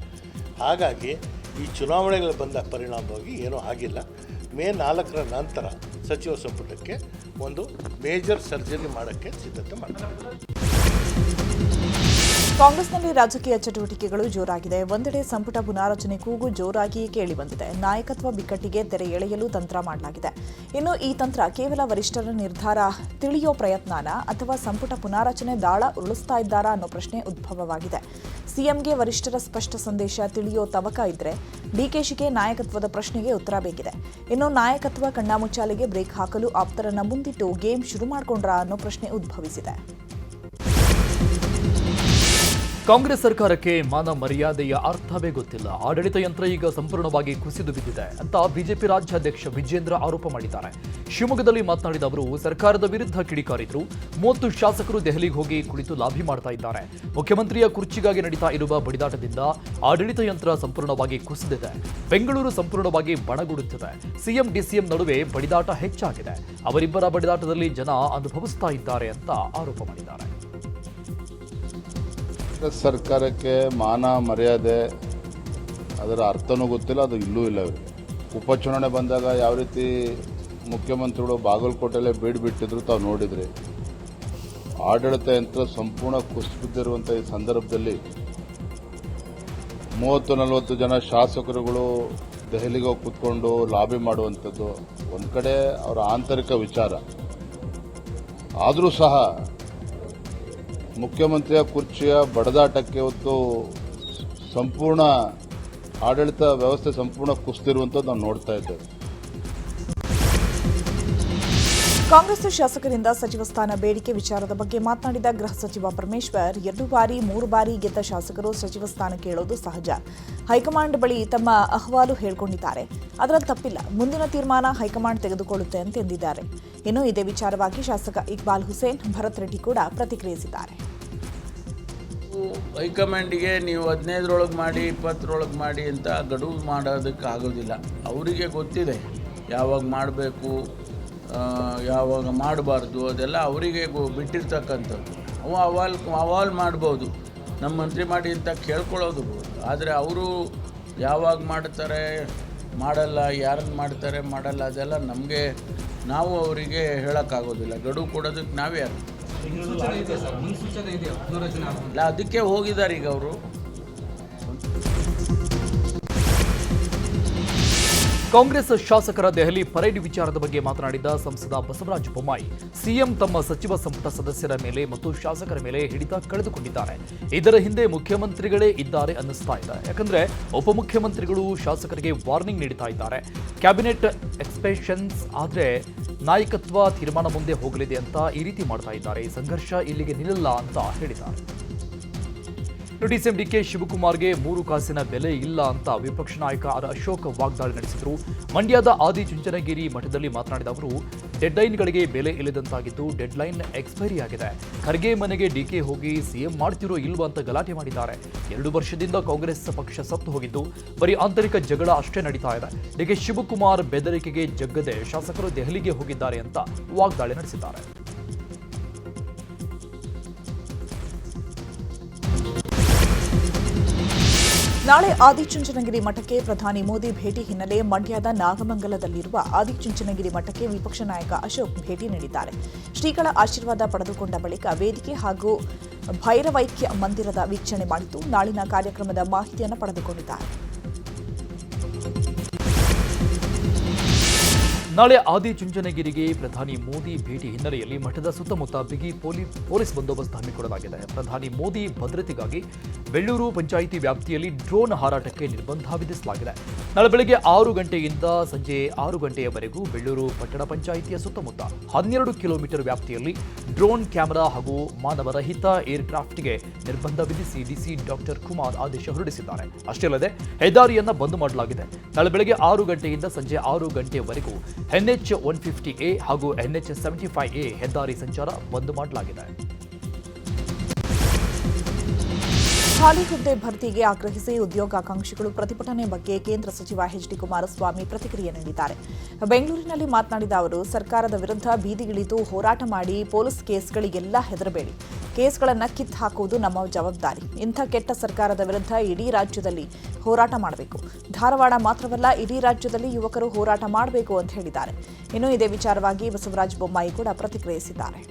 ಹಾಗಾಗಿ ಈ ಚುನಾವಣೆಗಳು ಬಂದ ಪರಿಣಾಮವಾಗಿ ಏನೂ ಆಗಿಲ್ಲ. ಮೇ 4 ನಂತರ ಸಚಿವ ಸಂಪುಟಕ್ಕೆ ಒಂದು ಮೇಜರ್ ಸರ್ಜರಿ ಮಾಡೋಕ್ಕೆ ಸಿದ್ಧತೆ ಮಾಡ್ತಾರೆ. ಕಾಂಗ್ರೆಸ್ನಲ್ಲಿ ರಾಜಕೀಯ ಚಟುವಟಿಕೆಗಳು ಜೋರಾಗಿದೆ. ಒಂದೆಡೆ ಸಂಪುಟ ಪುನಾರಚನೆ ಕೂಗು ಜೋರಾಗಿ ಕೇಳಿಬಂದಿದೆ. ನಾಯಕತ್ವ ಬಿಕ್ಕಟ್ಟಿಗೆ ತೆರೆ ಎಳೆಯಲು ತಂತ್ರ ಮಾಡಲಾಗಿದೆ. ಇನ್ನು ಈ ತಂತ್ರ ಕೇವಲ ವರಿಷ್ಠರ ನಿರ್ಧಾರ ತಿಳಿಯೋ ಪ್ರಯತ್ನನ ಅಥವಾ ಸಂಪುಟ ಪುನಾರಚನೆ ದಾಳ ಉರುಳಿಸ್ತಾ ಇದ್ದಾರಾ ಅನ್ನೋ ಪ್ರಶ್ನೆ ಉದ್ಭವವಾಗಿದೆ. ಸಿಎಂಗೆ ವರಿಷ್ಠರ ಸ್ಪಷ್ಟ ಸಂದೇಶ ತಿಳಿಯೋ ತವಕ ಇದ್ರೆ ಡಿಕೆಶಿಗೆ ನಾಯಕತ್ವದ ಪ್ರಶ್ನೆಗೆ ಉತ್ತರ ಬೇಕಿದೆ. ಇನ್ನು ನಾಯಕತ್ವ ಕಣ್ಣಾಮುಚ್ಚಾಲೆಗೆ ಬ್ರೇಕ್ ಹಾಕಲು ಆಪ್ತರನ್ನ ಮುಂದಿಟ್ಟು ಗೇಮ್ ಶುರು ಮಾಡಿಕೊಂಡ್ರಾ ಅನ್ನೋ ಪ್ರಶ್ನೆ ಉದ್ಭವಿಸಿದೆ. ಕಾಂಗ್ರೆಸ್ ಸರ್ಕಾರಕ್ಕೆ ಮಾನ ಮರ್ಯಾದೆಯ ಅರ್ಥವೇ ಗೊತ್ತಿಲ್ಲ. ಆಡಳಿತ ಯಂತ್ರ ಈಗ ಸಂಪೂರ್ಣವಾಗಿ ಕುಸಿದು ಬಿದ್ದಿದೆ ಅಂತ ಬಿಜೆಪಿ ರಾಜ್ಯಾಧ್ಯಕ್ಷ ವಿಜೇಂದ್ರ ಆರೋಪ ಮಾಡಿದ್ದಾರೆ. ಶಿವಮೊಗ್ಗದಲ್ಲಿ ಮಾತನಾಡಿದ ಅವರು ಸರ್ಕಾರದ ವಿರುದ್ಧ ಕಿಡಿಕಾರಿದ್ರು. 30 ಶಾಸಕರು ದೆಹಲಿಗೆ ಹೋಗಿ ಕುಳಿತು ಲಾಬಿ ಮಾಡ್ತಾ ಇದ್ದಾರೆ. ಮುಖ್ಯಮಂತ್ರಿಯ ಕುರ್ಚಿಗಾಗಿ ನಡೀತಾ ಇರುವ ಬಡಿದಾಟದಿಂದ ಆಡಳಿತ ಯಂತ್ರ ಸಂಪೂರ್ಣವಾಗಿ ಕುಸಿದಿದೆ. ಬೆಂಗಳೂರು ಸಂಪೂರ್ಣವಾಗಿ ಬಣಗುಡುತ್ತಿದೆ. ಸಿಎಂ ಡಿಸಿಎಂ ನಡುವೆ ಬಡಿದಾಟ ಹೆಚ್ಚಾಗಿದೆ. ಅವರಿಬ್ಬರ ಬಡಿದಾಟದಲ್ಲಿ ಜನ ಅನುಭವಿಸ್ತಾ ಇದ್ದಾರೆ ಅಂತ ಆರೋಪ ಮಾಡಿದ್ದಾರೆ. ಸರ್ಕಾರಕ್ಕೆ ಮಾನ ಮರ್ಯಾದೆ ಅದರ ಅರ್ಥನೂ ಗೊತ್ತಿಲ್ಲ, ಅದು ಇಲ್ಲೂ ಇಲ್ಲ. ಉಪಚುನಾವಣೆ ಬಂದಾಗ ಯಾವ ರೀತಿ ಮುಖ್ಯಮಂತ್ರಿಗಳು ಬಾಗಲಕೋಟೆಯಲ್ಲೇ ಬಿಟ್ಟಿದ್ರು ತಾವು ನೋಡಿದ್ರಿ. ಆಡಳಿತ ಯಂತ್ರ ಸಂಪೂರ್ಣ ಕುಸಿಬಿದ್ದಿರುವಂಥ ಈ ಸಂದರ್ಭದಲ್ಲಿ 30-40 ಜನ ಶಾಸಕರುಗಳು ದೆಹಲಿಗೆ ಹೋಗಿ ಕೂತ್ಕೊಂಡು ಲಾಬಿ ಮಾಡುವಂಥದ್ದು ಒಂದು ಕಡೆ ಅವರ ಆಂತರಿಕ ವಿಚಾರ. ಆದರೂ ಸಹ ಮುಖ್ಯಮಂತ್ರಿಯ ಕುರ್ಚಿಯ ಬಡದಾಟಕ್ಕೆ ಇವತ್ತು ಸಂಪೂರ್ಣ ಆಡಳಿತ ವ್ಯವಸ್ಥೆ ಸಂಪೂರ್ಣ ಕುಸಿದಿರುವಂಥದ್ದು ನಾವು ನೋಡ್ತಾ ಇದ್ದೇವೆ. ಕಾಂಗ್ರೆಸ್ ಶಾಸಕರಿಂದ ಸಚಿವ ಸ್ಥಾನ ಬೇಡಿಕೆ ವಿಚಾರದ ಬಗ್ಗೆ ಮಾತನಾಡಿದ ಗೃಹ ಸಚಿವ ಪರಮೇಶ್ವರ್, 2 ಬಾರಿ 3 ಬಾರಿ ಗೆದ್ದ ಶಾಸಕರು ಸಚಿವ ಸ್ಥಾನ ಕೇಳೋದು ಸಹಜ. ಹೈಕಮಾಂಡ್ ಬಳಿ ತಮ್ಮ ಅಹವಾಲು ಹೇಳಿಕೊಂಡಿದ್ದಾರೆ. ಅದರಲ್ಲಿ ತಪ್ಪಿಲ್ಲ. ಮುಂದಿನ ತೀರ್ಮಾನ ಹೈಕಮಾಂಡ್ ತೆಗೆದುಕೊಳ್ಳುತ್ತೆ ಅಂತ ಎಂದಿದ್ದಾರೆ. ಇನ್ನು ಇದೇ ವಿಚಾರವಾಗಿ ಶಾಸಕ ಇಕ್ಬಾಲ್ ಹುಸೇನ್, ಭರತ್ ರೆಡ್ಡಿ ಕೂಡ ಪ್ರತಿಕ್ರಿಯಿಸಿದ್ದಾರೆ. ಹೈಕಮಾಂಡಿಗೆ ನೀವು 15ರೊಳಗೆ ಮಾಡಿ 20ರೊಳಗೆ ಮಾಡಿ ಅಂತ ಗಡುವು ಮಾಡೋದಕ್ಕೆ ಆಗೋದಿಲ್ಲ. ಅವರಿಗೆ ಗೊತ್ತಿದೆ ಯಾವಾಗ ಮಾಡಬೇಕು, ಯಾವಾಗ ಮಾಡಬಾರ್ದು, ಅದೆಲ್ಲ ಅವರಿಗೆ ಬಿಟ್ಟಿರ್ತಕ್ಕಂಥದ್ದು. ಅವು ಅವಾಲ್ ಮಾಡ್ಬೋದು, ನಮ್ಮ ಮಂತ್ರಿ ಮಾಡಿ ಅಂತ ಕೇಳ್ಕೊಳ್ಳೋದು. ಆದರೆ ಅವರು ಯಾವಾಗ ಮಾಡ್ತಾರೆ ಮಾಡಲ್ಲ, ಯಾರನ್ನು ಮಾಡ್ತಾರೆ ಮಾಡಲ್ಲ, ಅದೆಲ್ಲ ನಮಗೆ ನಾವು ಅವರಿಗೆ ಹೇಳೋಕ್ಕಾಗೋದಿಲ್ಲ. ಗಡುವು ಕೊಡೋದಕ್ಕೆ ನಾವೇ ಅಲ್ಲ, ಅದಕ್ಕೆ ಹೋಗಿದ್ದಾರೆ ಈಗ ಅವರು. ಕಾಂಗ್ರೆಸ್ ಶಾಸಕರ ದೆಹಲಿ ಪರೇಡ್ ವಿಚಾರದ ಬಗ್ಗೆ ಮಾತನಾಡಿದ ಸಂಸದ ಬಸವರಾಜ ಬೊಮ್ಮಾಯಿ, ಸಿಎಂ ತಮ್ಮ ಸಚಿವ ಸಂಪುಟ ಸದಸ್ಯರ ಮೇಲೆ ಮತ್ತು ಶಾಸಕರ ಮೇಲೆ ಹಿಡಿತ ಕಳೆದುಕೊಂಡಿದ್ದಾರೆ. ಇದರ ಹಿಂದೆ ಮುಖ್ಯಮಂತ್ರಿಗಳೇ ಇದ್ದಾರೆ ಅನ್ನಿಸ್ತಾ ಇದೆ. ಯಾಕಂದ್ರೆ ಉಪಮುಖ್ಯಮಂತ್ರಿಗಳು ಶಾಸಕರಿಗೆ ವಾರ್ನಿಂಗ್ ನೀಡುತ್ತಾ ಇದ್ದಾರೆ. ಕ್ಯಾಬಿನೆಟ್ ಎಕ್ಸ್ಪೆಷನ್ಸ್ ಆದ್ರೆ ನಾಯಕತ್ವ ತೀರ್ಮಾನ ಮುಂದೆ ಹೋಗಲಿದೆ ಅಂತ ಈ ರೀತಿ ಮಾಡ್ತಾ ಇದ್ದಾರೆ. ಈ ಸಂಘರ್ಷ ಇಲ್ಲಿಗೆ ನಿಲ್ಲಲ್ಲ ಅಂತ ಹೇಳಿದ್ದಾರೆ. ಡಿಸಿಎಂ ಡಿಕೆ ಶಿವಕುಮಾರ್ಗೆ 3 ಕಾಸಿನ ಬೆಲೆ ಇಲ್ಲ ಅಂತ ವಿಪಕ್ಷ ನಾಯಕ ಆರ್ ಅಶೋಕ್ ವಾಗ್ದಾಳಿ ನಡೆಸಿದರು. ಮಂಡ್ಯದ ಆದಿಚುಂಚನಗಿರಿ ಮಠದಲ್ಲಿ ಮಾತನಾಡಿದ ಅವರು, ಡೆಡ್ಲೈನ್ಗಳಿಗೆ ಬೆಲೆ ಇಲ್ಲದಂತಾಗಿದ್ದು ಡೆಡ್ಲೈನ್ ಎಕ್ಸ್ಪೈರಿ ಆಗಿದೆ. ಖರ್ಗೆ ಮನೆಗೆ ಡಿಕೆ ಹೋಗಿ ಸಿಎಂ ಮಾಡ್ತಿರೋ ಇಲ್ವಾ ಅಂತ ಗಲಾಟೆ ಮಾಡಿದ್ದಾರೆ. 2 ವರ್ಷದಿಂದ ಕಾಂಗ್ರೆಸ್ ಪಕ್ಷ ಸತ್ತು ಹೋಗಿದ್ದು ಬರೀ ಆಂತರಿಕ ಜಗಳ ಅಷ್ಟೇ ನಡೀತಾ ಇದೆ. ಡಿಕೆ ಶಿವಕುಮಾರ್ ಬೆದರಿಕೆಗೆ ಜಗ್ಗದೆ ಶಾಸಕರು ದೆಹಲಿಗೆ ಹೋಗಿದ್ದಾರೆ ಅಂತ ವಾಗ್ದಾಳಿ ನಡೆಸಿದ್ದಾರೆ. ನಾಳೆ ಆದಿಚುಂಚನಗಿರಿ ಮಠಕ್ಕೆ ಪ್ರಧಾನಿ ಮೋದಿ ಭೇಟಿ ಹಿನ್ನೆಲೆ ಮಂಡ್ಯದ ನಾಗಮಂಗಲದಲ್ಲಿರುವ ಆದಿಚುಂಚನಗಿರಿ ಮಠಕ್ಕೆ ವಿಪಕ್ಷ ನಾಯಕ ಅಶೋಕ್ ಭೇಟಿ ನೀಡಿದ್ದಾರೆ. ಶ್ರೀಗಳ ಆಶೀರ್ವಾದ ಪಡೆದುಕೊಂಡ ಬಳಿಕ ವೇದಿಕೆ ಹಾಗೂ ಭೈರವೈಕ್ಯ ಮಂದಿರದ ವೀಕ್ಷಣೆ ಮಾಡಿದ್ದು ನಾಳಿನ ಕಾರ್ಯಕ್ರಮದ ಮಾಹಿತಿಯನ್ನು ಪಡೆದುಕೊಂಡಿದ್ದಾರೆ. ನಾಳೆ ಆದಿಚುಂಚನಗಿರಿಗೆ ಪ್ರಧಾನಿ ಮೋದಿ ಭೇಟಿ ಹಿನ್ನೆಲೆಯಲ್ಲಿ ಮಠದ ಸುತ್ತಮುತ್ತ ಬಿಗಿ ಪೊಲೀಸ್ ಬಂದೋಬಸ್ತ್ ಹಮ್ಮಿಕೊಳ್ಳಲಾಗಿದೆ. ಪ್ರಧಾನಿ ಮೋದಿ ಭದ್ರತೆಗಾಗಿ ಬೆಳ್ಳೂರು ಪಂಚಾಯಿತಿ ವ್ಯಾಪ್ತಿಯಲ್ಲಿ ಡ್ರೋನ್ ಹಾರಾಟಕ್ಕೆ ನಿರ್ಬಂಧ ವಿಧಿಸಲಾಗಿದೆ. ನಾಳೆ ಬೆಳಗ್ಗೆ 6 ಗಂಟೆಯಿಂದ ಸಂಜೆ 6 ಗಂಟೆಯವರೆಗೂ ಬೆಳ್ಳೂರು ಪಟ್ಟಣ ಪಂಚಾಯಿತಿಯ ಸುತ್ತಮುತ್ತ 12 ಕಿಲೋಮೀಟರ್ ವ್ಯಾಪ್ತಿಯಲ್ಲಿ ಡ್ರೋನ್ ಕ್ಯಾಮೆರಾ ಹಾಗೂ ಮಾನವರಹಿತ ಏರ್ಕ್ರಾಫ್ಟ್ಗೆ ನಿರ್ಬಂಧ ವಿಧಿಸಿ ಡಿಸಿ ಡಾಕ್ಟರ್ ಕುಮಾರ್ ಆದೇಶ ಹೊರಡಿಸಿದ್ದಾರೆ. ಅಷ್ಟೇ ಅಲ್ಲದೆ ಹೆದ್ದಾರಿಯನ್ನು ಬಂದ್ ಮಾಡಲಾಗಿದೆ. ನಾಳೆ ಬೆಳಗ್ಗೆ 6 ಗಂಟೆಯಿಂದ ಸಂಜೆ 6 ಗಂಟೆಯವರೆಗೂ NH 150A ಹಾಗೂ NH 75A ಹೆದ್ದಾರಿ ಸಂಚಾರ ಬಂದ್ ಮಾಡಲಾಗಿದೆ. ಖಾಲಿ ಹುದ್ದೆ ಭರ್ತಿಗೆ ಆಗ್ರಹಿಸಿ ಉದ್ಯೋಗಾಕಾಂಕ್ಷಿಗಳು ಪ್ರತಿಭಟನೆ ಬಗ್ಗೆ ಕೇಂದ್ರ ಸಚಿವ ಎಚ್ ಡಿ ಕುಮಾರಸ್ವಾಮಿ ಪ್ರತಿಕ್ರಿಯೆ ನೀಡಿದ್ದಾರೆ. ಬೆಂಗಳೂರಿನಲ್ಲಿ ಮಾತನಾಡಿದ ಅವರು, ಸರ್ಕಾರದ ವಿರುದ್ಧ ಬೀದಿಗಿಳಿದು ಹೋರಾಟ ಮಾಡಿ ಪೊಲೀಸ್ ಕೇಸ್ಗಳಿಗೆಲ್ಲ ಹೆದರಬೇಡಿ. ಕೇಸ್ಗಳನ್ನು ಕಿತ್ತು ಹಾಕುವುದು ನಮ್ಮ ಜವಾಬ್ದಾರಿ. ಇಂಥ ಕೆಟ್ಟ ಸರ್ಕಾರದ ವಿರುದ್ಧ ಇಡೀ ರಾಜ್ಯದಲ್ಲಿ ಹೋರಾಟ ಮಾಡಬೇಕು. ಧಾರವಾಡ ಮಾತ್ರವಲ್ಲ, ಇಡೀ ರಾಜ್ಯದಲ್ಲಿ ಯುವಕರು ಹೋರಾಟ ಮಾಡಬೇಕು ಅಂತ ಹೇಳಿದ್ದಾರೆ. ಇನ್ನು ಇದೇ ವಿಚಾರವಾಗಿ ಬಸವರಾಜ ಬೊಮ್ಮಾಯಿ ಕೂಡ ಪ್ರತಿಕ್ರಿಯಿಸಿದ್ದಾರೆ.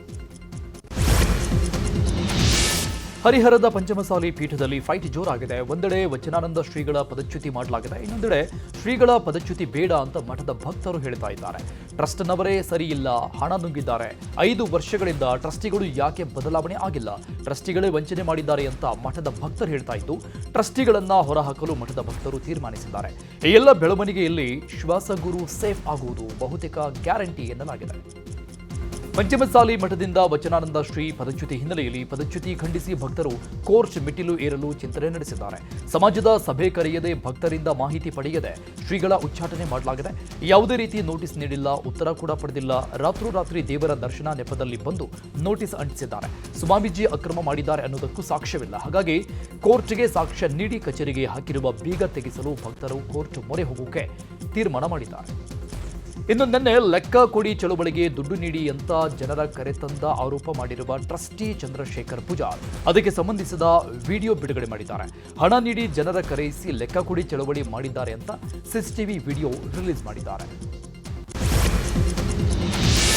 ಹರಿಹರದ ಪಂಚಮಸಾಲಿ ಪೀಠದಲ್ಲಿ ಫೈಟ್ ಜೋರಾಗಿದೆ. ಒಂದೆಡೆ ವಚನಾನಂದ ಶ್ರೀಗಳ ಪದಚ್ಯುತಿ ಮಾಡಲಾಗಿದೆ, ಇನ್ನೊಂದೆಡೆ ಶ್ರೀಗಳ ಪದಚ್ಯುತಿ ಬೇಡ ಅಂತ ಮಠದ ಭಕ್ತರು ಹೇಳ್ತಾ ಇದ್ದಾರೆ. ಟ್ರಸ್ಟ್ನವರೇ ಸರಿ ಇಲ್ಲ, ಹಣ ನುಂಗಿದ್ದಾರೆ. 5 ವರ್ಷಗಳಿಂದ ಟ್ರಸ್ಟಿಗಳು ಯಾಕೆ ಬದಲಾವಣೆ ಆಗಿಲ್ಲ? ಟ್ರಸ್ಟಿಗಳೇ ವಂಚನೆ ಮಾಡಿದ್ದಾರೆ ಅಂತ ಮಠದ ಭಕ್ತರು ಹೇಳ್ತಾ ಇದ್ದು, ಟ್ರಸ್ಟಿಗಳನ್ನ ಹೊರಹಾಕಲು ಮಠದ ಭಕ್ತರು ತೀರ್ಮಾನಿಸಿದ್ದಾರೆ. ಈ ಎಲ್ಲ ಬೆಳವಣಿಗೆಯಲ್ಲಿ ಶ್ವಾಸಗುರು ಸೇಫ್ ಆಗುವುದು ಬಹುತೇಕ ಗ್ಯಾರಂಟಿ ಎನ್ನಲಾಗಿದೆ. ಪಂಚಮಸಾಲಿ ಮಠದಿಂದ ವಚನಾನಂದ ಶ್ರೀ ಪದಚ್ಯುತಿ ಹಿನ್ನೆಲೆಯಲ್ಲಿ ಪದಚ್ಯುತಿ ಖಂಡಿಸಿ ಭಕ್ತರು ಕೋರ್ಟ್ ಮೆಟ್ಟಿಲು ಏರಲು ಚಿಂತನೆ ನಡೆಸಿದ್ದಾರೆ. ಸಮಾಜದ ಸಭೆ ಕರೆಯದೆ ಭಕ್ತರಿಂದ ಮಾಹಿತಿ ಪಡೆಯದೆ ಶ್ರೀಗಳ ಉಚ್ಚಾಟನೆ ಮಾಡಲಾಗಿದೆ. ಯಾವುದೇ ರೀತಿ ನೋಟಿಸ್ ನೀಡಿಲ್ಲ, ಉತ್ತರ ಕೂಡ ಪಡೆದಿಲ್ಲ. ರಾತ್ರೋರಾತ್ರಿ ದೇವರ ದರ್ಶನ ನೆಪದಲ್ಲಿ ಬಂದು ನೋಟಿಸ್ ಅಂಟಿಸಿದ್ದಾರೆ. ಸ್ವಾಮೀಜಿ ಅಕ್ರಮ ಮಾಡಿದ್ದಾರೆ ಅನ್ನೋದಕ್ಕೂ ಸಾಕ್ಷ್ಯವಿಲ್ಲ. ಹಾಗಾಗಿ ಕೋರ್ಟ್ಗೆ ಸಾಕ್ಷ್ಯ ನೀಡಿ ಕಚೇರಿಗೆ ಹಾಕಿರುವ ಬೀಗ ತೆಗೆಸಲು ಭಕ್ತರು ಕೋರ್ಟ್ ಮೊರೆ ಹೋಗೋಕೆ ತೀರ್ಮಾನ ಮಾಡಿದ್ದಾರೆ. ಇನ್ನು ನಿನ್ನೆ ಲೆಕ್ಕ ಕೊಡಿ ಚಳುವಳಿಗೆ ದುಡ್ಡು ನೀಡಿ ಅಂತ ಜನರ ಕರೆತಂದ ಆರೋಪ ಮಾಡಿರುವ ಟ್ರಸ್ಟಿ ಚಂದ್ರಶೇಖರ್ ಪೂಜಾರ್ ಅದಕ್ಕೆ ಸಂಬಂಧಿಸಿದ ವಿಡಿಯೋ ಬಿಡುಗಡೆ ಮಾಡಿದ್ದಾರೆ. ಹಣ ನೀಡಿ ಜನರ ಕರೆಯಿಸಿ ಲೆಕ್ಕ ಕೊಡಿ ಚಳುವಳಿ ಮಾಡಿದ್ದಾರೆ ಅಂತ ಸಿಸಿಟಿವಿ ವಿಡಿಯೋ ರಿಲೀಸ್ ಮಾಡಿದ್ದಾರೆ.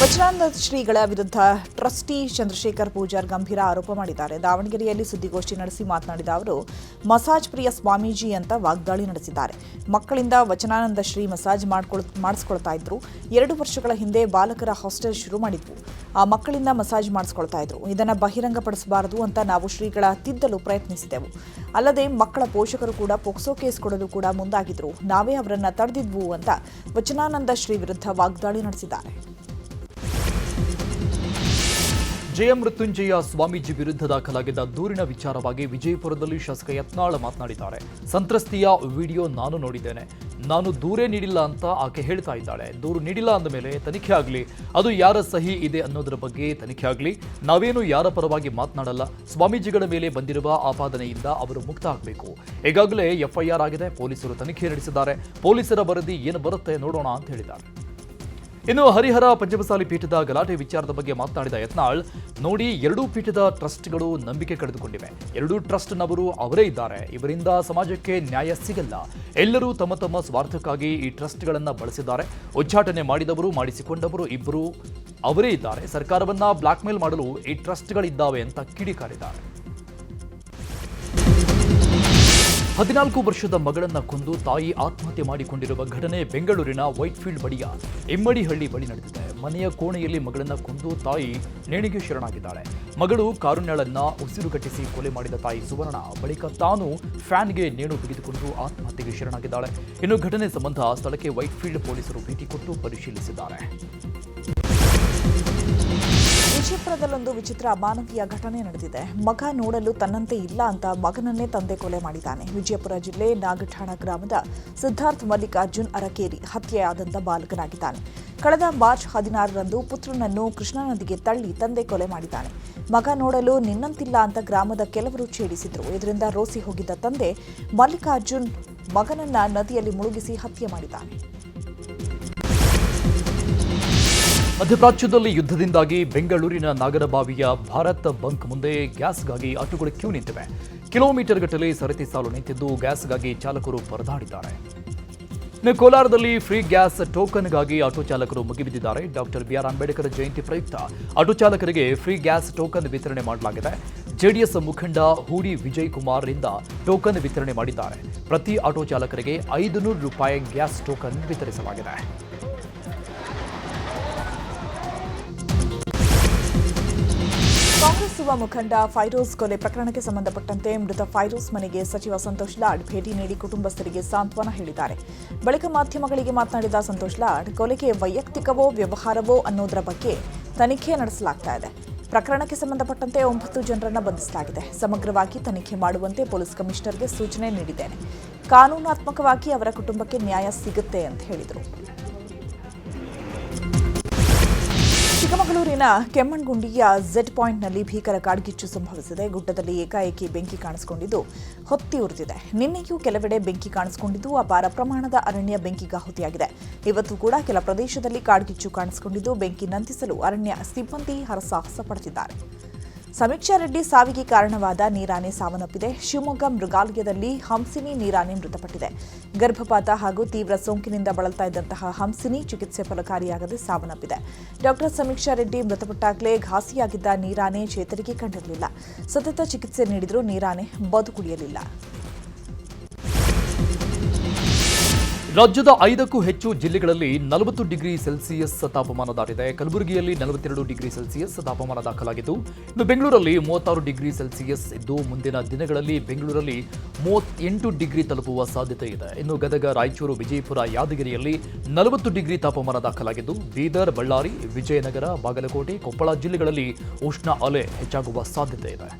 ವಚನಾನಂದ ಶ್ರೀಗಳ ವಿರುದ್ಧ ಟ್ರಸ್ಟಿ ಚಂದ್ರಶೇಖರ್ ಪೂಜಾರ್ ಗಂಭೀರ ಆರೋಪ ಮಾಡಿದ್ದಾರೆ. ದಾವಣಗೆರೆಯಲ್ಲಿ ಸುದ್ದಿಗೋಷ್ಠಿ ನಡೆಸಿ ಮಾತನಾಡಿದ ಅವರು ಮಸಾಜ್ ಪ್ರಿಯ ಸ್ವಾಮೀಜಿ ಅಂತ ವಾಗ್ದಾಳಿ ನಡೆಸಿದ್ದಾರೆ. ಮಕ್ಕಳಿಂದ ವಚನಾನಂದ ಶ್ರೀ ಮಸಾಜ್ ಮಾಡಿಸ್ಕೊಳ್ತಾ ಇದ್ರು. 2 ವರ್ಷಗಳ ಹಿಂದೆ ಬಾಲಕರ ಹಾಸ್ಟೆಲ್ ಶುರು ಮಾಡಿದ್ವು. ಆ ಮಕ್ಕಳಿಂದ ಮಸಾಜ್ ಮಾಡಿಸ್ಕೊಳ್ತಾ ಇದ್ರು. ಇದನ್ನು ಬಹಿರಂಗಪಡಿಸಬಾರದು ಅಂತ ನಾವು ಶ್ರೀಗಳ ತಿದ್ದಲು ಪ್ರಯತ್ನಿಸಿದೆವು. ಅಲ್ಲದೆ ಮಕ್ಕಳ ಪೋಷಕರು ಕೂಡ ಪೋಕ್ಸೋ ಕೇಸ್ ಕೊಡಲು ಕೂಡ ಮುಂದಾಗಿದ್ರು. ನಾವೇ ಅವರನ್ನ ತಡೆದಿದ್ವು ಅಂತ ವಚನಾನಂದ ಶ್ರೀ ವಿರುದ್ಧ ವಾಗ್ದಾಳಿ ನಡೆಸಿದ್ದಾರೆ. ಜಯಮೃತ್ಯುಂಜಯ ಸ್ವಾಮೀಜಿ ವಿರುದ್ಧ ದಾಖಲಾಗಿದ್ದ ದೂರಿನ ವಿಚಾರವಾಗಿ ವಿಜಯಪುರದಲ್ಲಿ ಶಾಸಕ ಯತ್ನಾಳ್ ಮಾತನಾಡಿದ್ದಾರೆ. ಸಂತ್ರಸ್ತಿಯ ವಿಡಿಯೋ ನಾನು ನೋಡಿದ್ದೇನೆ. ನಾನು ದೂರೇ ನೀಡಿಲ್ಲ ಅಂತ ಆಕೆ ಹೇಳ್ತಾ ಇದ್ದಾಳೆ. ದೂರು ನೀಡಿಲ್ಲ ಅಂದ ಮೇಲೆ ತನಿಖೆ ಆಗಲಿ, ಅದು ಯಾರ ಸಹಿ ಇದೆ ಅನ್ನೋದರ ಬಗ್ಗೆ ತನಿಖೆ ಆಗಲಿ. ನಾವೇನು ಯಾರ ಪರವಾಗಿ ಮಾತನಾಡಲ್ಲ. ಸ್ವಾಮೀಜಿಗಳ ಮೇಲೆ ಬಂದಿರುವ ಆಪಾದನೆಯಿಂದ ಅವರು ಮುಕ್ತ ಆಗಬೇಕು. ಈಗಾಗಲೇ ಎಫ್ಐಆರ್ ಆಗಿದೆ. ಪೊಲೀಸರು ತನಿಖೆ ನಡೆಸಿದ್ದಾರೆ. ಪೊಲೀಸರ ವರದಿ ಏನು ಬರುತ್ತೆ ನೋಡೋಣ ಅಂತ ಹೇಳಿದ್ದಾರೆ. ಇನ್ನು ಹರಿಹರ ಪಂಚಮಸಾಲಿ ಪೀಠದ ಗಲಾಟೆ ವಿಚಾರದ ಬಗ್ಗೆ ಮಾತನಾಡಿದ ಯತ್ನಾಳ್, ನೋಡಿ, 2 ಪೀಠದ ಟ್ರಸ್ಟ್ಗಳು ನಂಬಿಕೆ ಕಳೆದುಕೊಂಡಿವೆ. 2 ಟ್ರಸ್ಟ್ನವರು ಅವರೇ ಇದ್ದಾರೆ. ಇವರಿಂದ ಸಮಾಜಕ್ಕೆ ನ್ಯಾಯ ಸಿಗಲ್ಲ. ಎಲ್ಲರೂ ತಮ್ಮ ತಮ್ಮ ಸ್ವಾರ್ಥಕ್ಕಾಗಿ ಈ ಟ್ರಸ್ಟ್ಗಳನ್ನು ಬಳಸಿದ್ದಾರೆ. ಉಚ್ಚಾಟನೆ ಮಾಡಿದವರು, ಮಾಡಿಸಿಕೊಂಡವರು ಇಬ್ಬರು ಅವರೇ ಇದ್ದಾರೆ. ಸರ್ಕಾರವನ್ನ ಬ್ಲಾಕ್ಮೇಲ್ ಮಾಡಲು ಈ ಟ್ರಸ್ಟ್ಗಳಿದ್ದಾವೆ ಅಂತ ಕಿಡಿಕಾರಿದ್ದಾರೆ. 14 ವರ್ಷದ ಮಗಳನ್ನ ಕೊಂದು ತಾಯಿ ಆತ್ಮಹತ್ಯೆ ಮಾಡಿಕೊಂಡಿರುವ ಘಟನೆ ಬೆಂಗಳೂರಿನ ವೈಟ್ಫೀಲ್ಡ್ ಬಳಿಯ ಇಮ್ಮಡಿಹಳ್ಳಿ ಬಳಿ ನಡೆದಿದೆ. ಮನೆಯ ಕೋಣೆಯಲ್ಲಿ ಮಗಳನ್ನ ಕೊಂದು ತಾಯಿ ನೇಣಿಗೆ ಶರಣಾಗಿದ್ದಾಳೆ. ಮಗಳು ಕಾರುಣ್ಯಳನ್ನ ಉಸಿರುಗಟ್ಟಿಸಿ ಕೊಲೆ ಮಾಡಿದ ತಾಯಿ ಸುವರ್ಣ ಬಳಿಕ ತಾನು ಫ್ಯಾನ್ಗೆ ನೇಣು ಬಿಗಿದುಕೊಂಡು ಆತ್ಮಹತ್ಯೆಗೆ ಶರಣಾಗಿದ್ದಾಳೆ. ಇನ್ನು ಘಟನೆ ಸಂಬಂಧ ಸ್ಥಳಕ್ಕೆ ವೈಟ್ಫೀಲ್ಡ್ ಪೊಲೀಸರು ಭೇಟಿ ಕೊಟ್ಟು ಪರಿಶೀಲಿಸಿದ್ದಾರೆ. ವಿಜಯಪುರದಲ್ಲೊಂದು ವಿಚಿತ್ರ ಅಮಾನವೀಯ ಘಟನೆ ನಡೆದಿದೆ. ಮಗ ನೋಡಲು ತನ್ನಂತೆ ಇಲ್ಲ ಅಂತ ಮಗನನ್ನೇ ತಂದೆ ಕೊಲೆ ಮಾಡಿದ್ದಾನೆ. ವಿಜಯಪುರ ಜಿಲ್ಲೆ ನಾಗಠಾಣ ಗ್ರಾಮದ ಸಿದ್ಧಾರ್ಥ್ ಮಲ್ಲಿಕಾರ್ಜುನ್ ಅರಕೇರಿ ಹತ್ಯೆಯಾದಂಥ ಬಾಲಕನಾಗಿದ್ದಾನೆ. ಕಳೆದ ಮಾರ್ಚ್ 16ರಂದು ಪುತ್ರನನ್ನು ಕೃಷ್ಣಾ ನದಿಗೆ ತಳ್ಳಿ ತಂದೆ ಕೊಲೆ ಮಾಡಿದ್ದಾನೆ. ಮಗ ನೋಡಲು ನಿನ್ನಂತಿಲ್ಲ ಅಂತ ಗ್ರಾಮದ ಕೆಲವರು ಛೇಡಿಸಿದ್ರು. ಇದರಿಂದ ರೋಸಿ ಹೋಗಿದ್ದ ತಂದೆ ಮಲ್ಲಿಕಾರ್ಜುನ್ ಮಗನನ್ನ ನದಿಯಲ್ಲಿ ಮುಳುಗಿಸಿ ಹತ್ಯೆ ಮಾಡಿದ್ದಾನೆ. ಮಧ್ಯಪ್ರಾಚ್ಯದಲ್ಲಿ ಯುದ್ಧದಿಂದಾಗಿ ಬೆಂಗಳೂರಿನ ನಾಗರಬಾವಿಯ ಭಾರತ್ ಬಂಕ್ ಮುಂದೆ ಗ್ಯಾಸ್ಗಾಗಿ ಆಟೋಗಳು ಕ್ಯೂ ನಿಂತಿವೆ. ಕಿಲೋಮೀಟರ್ ಗಟ್ಟಲೆ ಸರತಿ ಸಾಲು ನಿಂತಿದ್ದು ಗ್ಯಾಸ್ಗಾಗಿ ಚಾಲಕರು ಪರದಾಡಿದ್ದಾರೆ. ಇನ್ನು ಕೋಲಾರದಲ್ಲಿ ಫ್ರೀ ಗ್ಯಾಸ್ ಟೋಕನ್ಗಾಗಿ ಆಟೋ ಚಾಲಕರು ಮುಗಿಬಿದ್ದಿದ್ದಾರೆ. ಡಾಕ್ಟರ್ ಬಿಆರ್ ಅಂಬೇಡ್ಕರ್ ಜಯಂತಿ ಪ್ರಯುಕ್ತ ಆಟೋ ಚಾಲಕರಿಗೆ ಫ್ರೀ ಗ್ಯಾಸ್ ಟೋಕನ್ ವಿತರಣೆ ಮಾಡಲಾಗಿದೆ. ಜೆಡಿಎಸ್ ಮುಖಂಡ ಹೂಡಿ ವಿಜಯ್ ಕುಮಾರ್ ರಿಂದ ಟೋಕನ್ ವಿತರಣೆ ಮಾಡಿದ್ದಾರೆ. ಪ್ರತಿ ಆಟೋ ಚಾಲಕರಿಗೆ 500 ರೂಪಾಯಿ ಗ್ಯಾಸ್ ಟೋಕನ್ ವಿತರಿಸಲಾಗಿದೆ. ಕಾಂಗ್ರೆಸ್ ಯುವ ಮುಖಂಡ ಫೈರೋಜ್ ಕೊಲೆ ಪ್ರಕರಣಕ್ಕೆ ಸಂಬಂಧಪಟ್ಟಂತೆ ಮೃತ ಫೈರೋಜ್ ಮನೆಗೆ ಸಚಿವ ಸಂತೋಷ್ ಲಾಡ್ ಭೇಟಿ ನೀಡಿ ಕುಟುಂಬಸ್ಥರಿಗೆ ಸಾಂತ್ವನ ಹೇಳಿದ್ದಾರೆ. ಬಳಿಕ ಮಾಧ್ಯಮಗಳಿಗೆ ಮಾತನಾಡಿದ ಸಂತೋಷ್ ಲಾಡ್, ಕೊಲೆಗೆ ವೈಯಕ್ತಿಕವೋ ವ್ಯವಹಾರವೋ ಅನ್ನೋದರ ಬಗ್ಗೆ ತನಿಖೆ ನಡೆಸಲಾಗ್ತಾ ಇದೆ. ಪ್ರಕರಣಕ್ಕೆ ಸಂಬಂಧಪಟ್ಟಂತೆ 9 ಜನರನ್ನು ಬಂಧಿಸಲಾಗಿದೆ. ಸಮಗ್ರವಾಗಿ ತನಿಖೆ ಮಾಡುವಂತೆ ಪೊಲೀಸ್ ಕಮಿಷನರ್ಗೆ ಸೂಚನೆ ನೀಡಿದ್ದೇನೆ. ಕಾನೂನಾತ್ಮಕವಾಗಿ ಅವರ ಕುಟುಂಬಕ್ಕೆ ನ್ಯಾಯ ಸಿಗುತ್ತೆ ಅಂತ ಹೇಳಿದರು. ಚಿಕ್ಕಮಗಳೂರಿನ ಕೆಮ್ಮಣ್ಗುಂಡಿಯ ಝೆಡ್ ಪಾಯಿಂಟ್ನಲ್ಲಿ ಭೀಕರ ಕಾಡ್ಗಿಚ್ಚು ಸಂಭವಿಸಿದೆ. ಗುಡ್ಡದಲ್ಲಿ ಏಕಾಏಕಿ ಬೆಂಕಿ ಕಾಣಿಸಿಕೊಂಡಿದ್ದು ಹೊತ್ತಿ ಉರಿದಿದೆ. ನಿನ್ನೆಯೂ ಕೆಲವೆಡೆ ಬೆಂಕಿ ಕಾಣಿಸಿಕೊಂಡಿದ್ದು ಅಪಾರ ಪ್ರಮಾಣದ ಅರಣ್ಯ ಬೆಂಕಿಗಾಹುತಿಯಾಗಿದೆ. ಇವತ್ತು ಕೂಡ ಕೆಲ ಪ್ರದೇಶದಲ್ಲಿ ಕಾಡ್ಗಿಚ್ಚು ಕಾಣಿಸಿಕೊಂಡಿದ್ದು ಬೆಂಕಿ ನಂದಿಸಲು ಅರಣ್ಯ ಸಿಬ್ಬಂದಿ ಹರಸಾಹಸ ಪಡುತ್ತಿದ್ದಾರೆ. ಸಮೀಕ್ಷಾ ರೆಡ್ಡಿ ಸಾವಿಗೆ ಕಾರಣವಾದ ನೀರಾನೆ ಸಾವನ್ನಪ್ಪಿದೆ. ಶಿವಮೊಗ್ಗ ಮೃಗಾಲಯದಲ್ಲಿ ಹಂಸಿನಿ ನೀರಾನೆ ಮೃತಪಟ್ಟಿದೆ. ಗರ್ಭಪಾತ ಹಾಗೂ ತೀವ್ರ ಸೋಂಕಿನಿಂದ ಬಳಲ್ತಾ ಇದ್ದಂತಹ ಹಂಸಿನಿ ಚಿಕಿತ್ಸೆ ಫಲಕಾರಿಯಾಗದೆ ಸಾವನ್ನಪ್ಪಿದೆ. ಡಾಕ್ಟರ್ ಸಮೀಕ್ಷಾ ರೆಡ್ಡಿ ಮೃತಪಟ್ಟಾಗಲೇ ಘಾಸಿಯಾಗಿದ್ದ ನೀರಾನೆ ಚೇತರಿಕೆ ಕಂಡಿರಲಿಲ್ಲ. ಸತತ ಚಿಕಿತ್ಸೆ ನೀಡಿದರೂ ನೀರಾನೆ ಬದುಕುಳಿಯಲಿಲ್ಲ. ರಾಜ್ಯದ 5ಕ್ಕೂ ಹೆಚ್ಚು ಜಿಲ್ಲೆಗಳಲ್ಲಿ 40 ಡಿಗ್ರಿ ಸೆಲ್ಸಿಯಸ್ ತಾಪಮಾನ ದಾಟಿದೆ. ಕಲಬುರಗಿಯಲ್ಲಿ 42 ಡಿಗ್ರಿ ಸೆಲ್ಸಿಯಸ್ ತಾಪಮಾನ ದಾಖಲಾಗಿದ್ದು, ಇನ್ನು ಬೆಂಗಳೂರಲ್ಲಿ 36 ಡಿಗ್ರಿ ಸೆಲ್ಸಿಯಸ್ ಇದ್ದು, ಮುಂದಿನ ದಿನಗಳಲ್ಲಿ ಬೆಂಗಳೂರಲ್ಲಿ 38 ಡಿಗ್ರಿ ತಲುಪುವ ಸಾಧ್ಯತೆ ಇದೆ. ಇನ್ನು ಗದಗ, ರಾಯಚೂರು, ವಿಜಯಪುರ, ಯಾದಗಿರಿಯಲ್ಲಿ 40 ಡಿಗ್ರಿ ತಾಪಮಾನ ದಾಖಲಾಗಿದ್ದು, ಬೀದರ್, ಬಳ್ಳಾರಿ, ವಿಜಯನಗರ, ಬಾಗಲಕೋಟೆ, ಕೊಪ್ಪಳ ಜಿಲ್ಲೆಗಳಲ್ಲಿ ಉಷ್ಣ ಅಲೆ ಹೆಚ್ಚಾಗುವ ಸಾಧ್ಯತೆ ಇದೆ.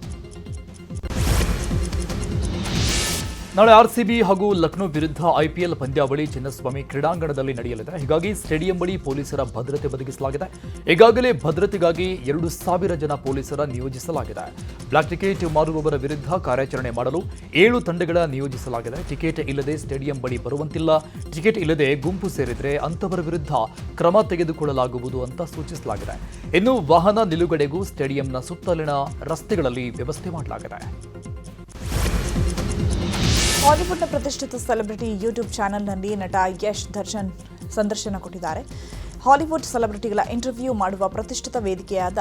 ನಾಳೆ ಆರ್ಸಿಬಿ ಹಾಗೂ ಲಕ್ನೋ ವಿರುದ್ಧ ಐಪಿಎಲ್ ಪಂದ್ಯಾವಳಿ ಚಿನ್ನಸ್ವಾಮಿ ಕ್ರೀಡಾಂಗಣದಲ್ಲಿ ನಡೆಯಲಿದೆ. ಹೀಗಾಗಿ ಸ್ಟೇಡಿಯಂ ಬಳಿ ಪೊಲೀಸರ ಭದ್ರತೆ ಒದಗಿಸಲಾಗಿದೆ. ಈಗಾಗಲೇ ಭದ್ರತೆಗಾಗಿ 2,000 ಜನ ಪೊಲೀಸರ ನಿಯೋಜಿಸಲಾಗಿದೆ. ಬ್ಲಾಕ್ ಟಿಕೆಟ್ ಮಾರುವವರ ವಿರುದ್ಧ ಕಾರ್ಯಾಚರಣೆ ಮಾಡಲು 7 ತಂಡಗಳ ನಿಯೋಜಿಸಲಾಗಿದೆ. ಟಿಕೆಟ್ ಇಲ್ಲದೆ ಸ್ಟೇಡಿಯಂ ಬಳಿ ಬರುವಂತಿಲ್ಲ. ಟಿಕೆಟ್ ಇಲ್ಲದೆ ಗುಂಪು ಸೇರಿದರೆ ಅಂತವರ ವಿರುದ್ಧ ಕ್ರಮ ತೆಗೆದುಕೊಳ್ಳಲಾಗುವುದು ಅಂತ ಸೂಚಿಸಲಾಗಿದೆ. ಇನ್ನು ವಾಹನ ನಿಲುಗಡೆಗೂ ಸ್ಟೇಡಿಯಂನ ಸುತ್ತಲಿನ ರಸ್ತೆಗಳಲ್ಲಿ ವ್ಯವಸ್ಥೆ ಮಾಡಲಾಗಿದೆ. ಹಾಲಿವುಡ್ನ ಪ್ರತಿಷ್ಠಿತ ಸೆಲೆಬ್ರಿಟಿ ಯೂಟ್ಯೂಬ್ ಚಾನೆಲ್ನಲ್ಲಿ ನಟ ಯಶ್ ದರ್ಶನ್ ಸಂದರ್ಶನ ಕೊಟ್ಟಿದ್ದಾರೆ. ಹಾಲಿವುಡ್ ಸೆಲೆಬ್ರಿಟಿಗಳ ಇಂಟರ್ವ್ಯೂ ಮಾಡುವ ಪ್ರತಿಷ್ಠಿತ ವೇದಿಕೆಯಾದ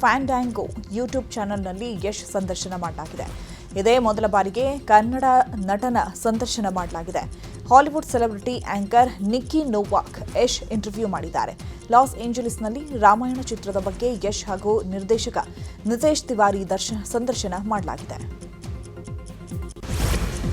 ಫ್ಯಾಂಡ್ಯಾಂಗೋ ಯೂಟ್ಯೂಬ್ ಚಾನೆಲ್ನಲ್ಲಿ ಯಶ್ ಸಂದರ್ಶನ ಮಾಡಲಾಗಿದೆ. ಇದೇ ಮೊದಲ ಬಾರಿಗೆ ಕನ್ನಡ ನಟನ ಸಂದರ್ಶನ ಮಾಡಲಾಗಿದೆ. ಹಾಲಿವುಡ್ ಸೆಲೆಬ್ರಿಟಿ ಆಂಕರ್ ನಿಕ್ಕಿ ನೋವಾಕ್ ಯಶ್ ಇಂಟರ್ವ್ಯೂ ಮಾಡಿದ್ದಾರೆ. ಲಾಸ್ ಏಂಜಲೀಸ್ನಲ್ಲಿ ರಾಮಾಯಣ ಚಿತ್ರದ ಬಗ್ಗೆ ಯಶ್ ಹಾಗೂ ನಿರ್ದೇಶಕ ನಿತೇಶ್ ತಿವಾರಿ ಸಂದರ್ಶನ ಮಾಡಲಾಗಿದೆ.